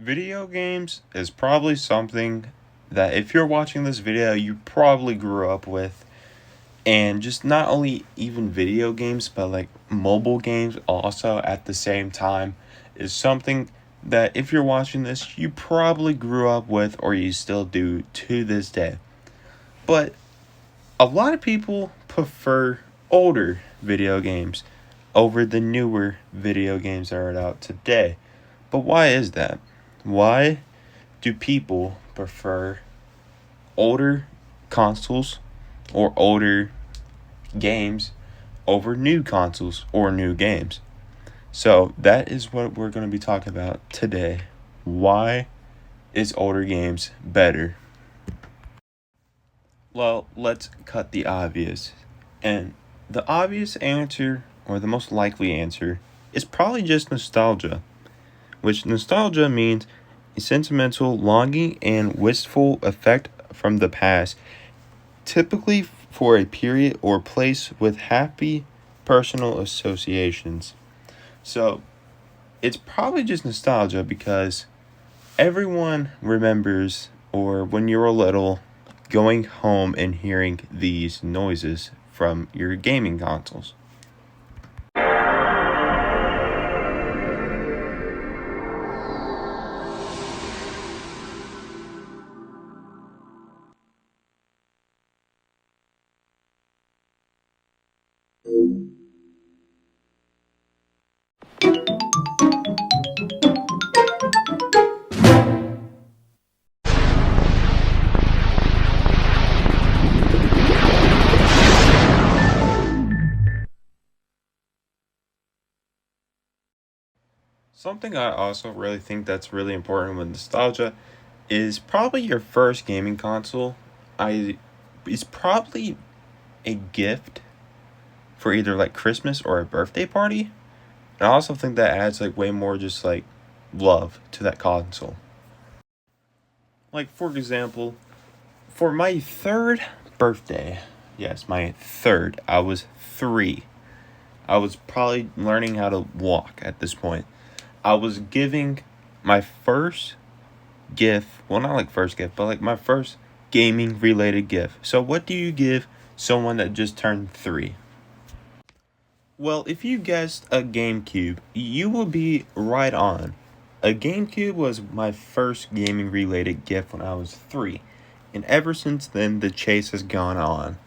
Video games is probably something that if you're watching this video, you probably grew up with. And just not only even video games, but like mobile games also at the same time is something that if you're watching this, you probably grew up with or you still do to this day. But a lot of people prefer older video games over the newer video games that are out today. But why is that? Why do people prefer older consoles or older games over new consoles or new games? So that is what we're going to be talking about today. Why is older games better? Well, let's cut the obvious. And the obvious answer, or the most likely answer, is probably just nostalgia, which nostalgia means a sentimental longing and wistful effect from the past, typically for a period or place with happy personal associations. So it's probably just nostalgia because everyone remembers, or when you were little, going home and hearing these noises from your gaming consoles. Something I also really think that's really important with nostalgia is probably your first gaming console. I is probably a gift for either like Christmas or a birthday party. And I also think that adds like way more just like love to that console. Like for example, for my third birthday, yes, my third, I was 3. I was probably learning how to walk at this point. I was giving my first gift, well, not like first gift, but like my first gaming related gift. So, what do you give someone that just turned 3? Well, if you guessed a GameCube, you will be right on. A GameCube was my first gaming related gift when I was 3. And ever since then, the chase has gone on.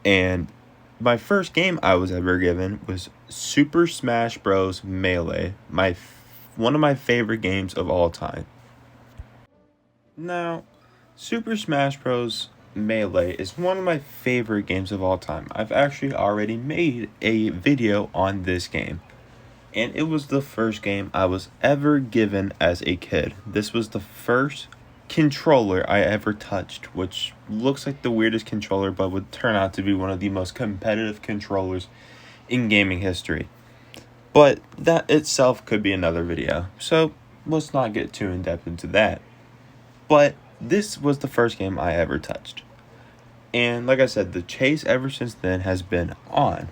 And my first game I was ever given was Super Smash Bros. Melee, one of my favorite games of all time. Now, Super Smash Bros. Melee is one of my favorite games of all time. I've actually already made a video on this game. And it was the first game I was ever given as a kid. This was the first controller I ever touched, which looks like the weirdest controller, but would turn out to be one of the most competitive controllers in gaming history. But that itself could be another video, so let's not get too in depth into that. But this was the first game I ever touched. And like I said, the chase ever since then has been on.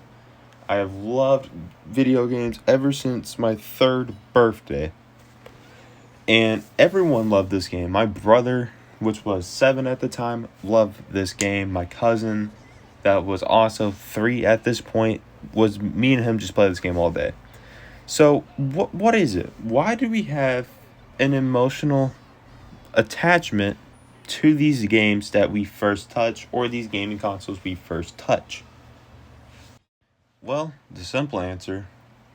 I have loved video games ever since my 3rd birthday. And everyone loved this game. My brother, which was 7 at the time, loved this game. My cousin, that was also 3 at this point, was me and him just play this game all day. So, what is it? Why do we have an emotional attachment to these games that we first touch, or these gaming consoles we first touch? Well, the simple answer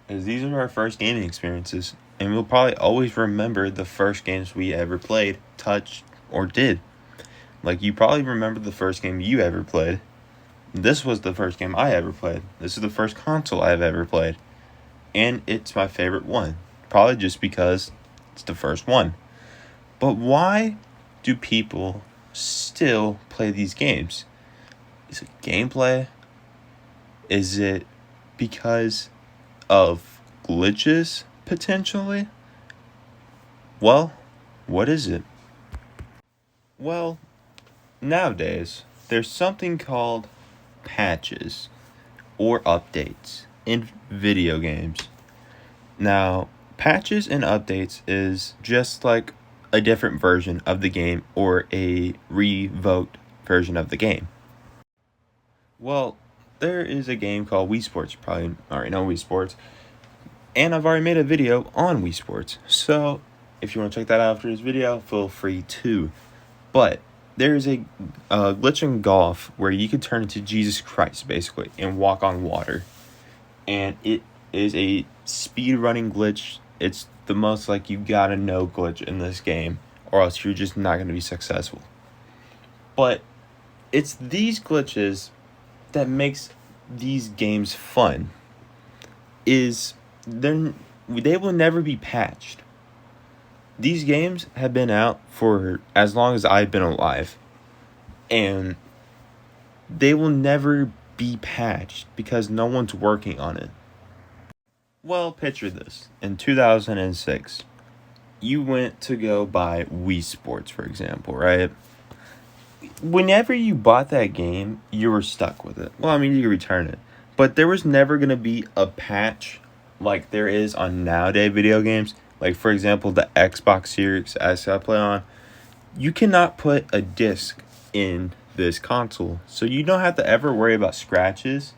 is these are our first gaming experiences, and we'll probably always remember the first games we ever played, touched, or did. Like, you probably remember the first game you ever played. This was the first game I ever played. This is the first console I've ever played. And it's my favorite one. Probably just because it's the first one. But why do people still play these games? Is it gameplay? Is it because of glitches, potentially? Well, what is it? Well, nowadays, there's something called patches or updates in video games. Now, Patches and updates is just like a different version of the game or a revoked version of the game. Well, there is a game called Wii Sports. You probably already know Wii Sports. And I've already made a video on Wii Sports. So if you want to check that out after this video, feel free to. But there's a glitch in golf where you could turn into Jesus Christ, basically, and walk on water. And it is a speed running glitch. It's the most like you gotta know glitch in this game, or else you're just not gonna be successful. But it's these glitches that makes these games fun. They will never be patched. These games have been out for as long as I've been alive, and they will never be patched because no one's working on it. Well, picture this. In 2006, you went to go buy Wii Sports, for example, right? Whenever you bought that game, you were stuck with it. Well, I mean, you could return it. But there was never going to be a patch like there is on nowadays video games. Like, for example, the Xbox Series S I play on. You cannot put a disc in this console. So you don't have to ever worry about scratches.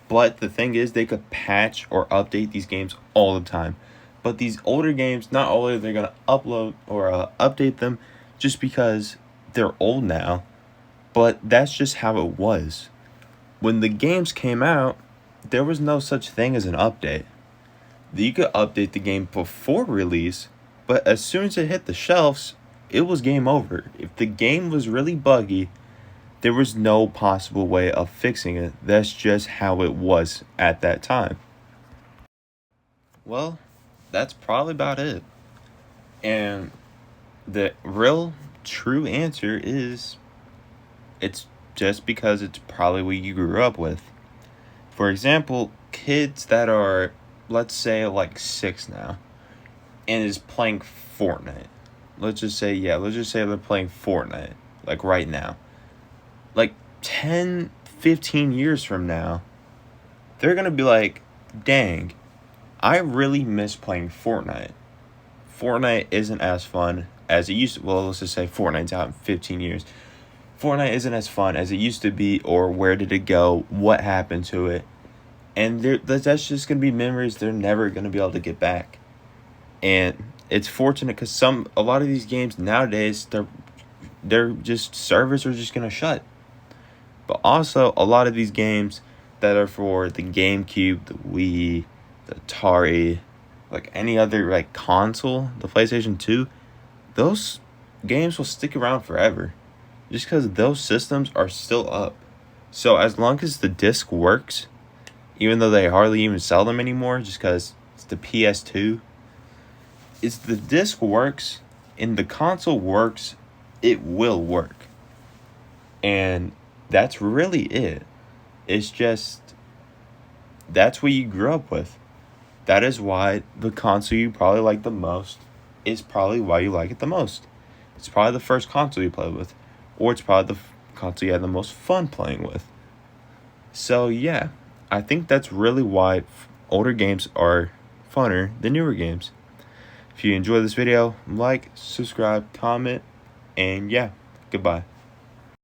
But the thing is, they could patch or update these games all the time. But these older games, not only are they going to upload or update them just because they're old now, but that's just how it was. When the games came out, there was no such thing as an update. You could update the game before release, but as soon as it hit the shelves, it was game over. If the game was really buggy, there was no possible way of fixing it. That's just how it was at that time. Well, that's probably about it. And the real true answer is it's just because it's probably what you grew up with. For example, kids that are, let's say, like 6 now and is playing Fortnite. Let's just say they're playing Fortnite, like right now. Like 10, 15 years from now, they're going to be like, dang, I really miss playing Fortnite. Fortnite isn't as fun as it used to. Well, let's just say Fortnite's out in 15 years. Fortnite isn't as fun as it used to be, or where did it go? What happened to it? And that's just going to be memories they're never going to be able to get back. And it's fortunate because a lot of these games nowadays, they're just, servers are just going to shut. But also, a lot of these games that are for the GameCube, the Wii, the Atari, like any other like console, the PlayStation 2, those games will stick around forever. Just because those systems are still up. So as long as the disc works, even though they hardly even sell them anymore, just because it's the PS2, if the disc works and the console works, it will work. And that's really it. It's just, that's what you grew up with. That is why the console you probably like the most is probably why you like it the most. It's probably the first console you played with. Or it's probably the console you had the most fun playing with. So yeah, I think that's really why older games are funner than newer games. If you enjoyed this video, like, subscribe, comment, and yeah, goodbye.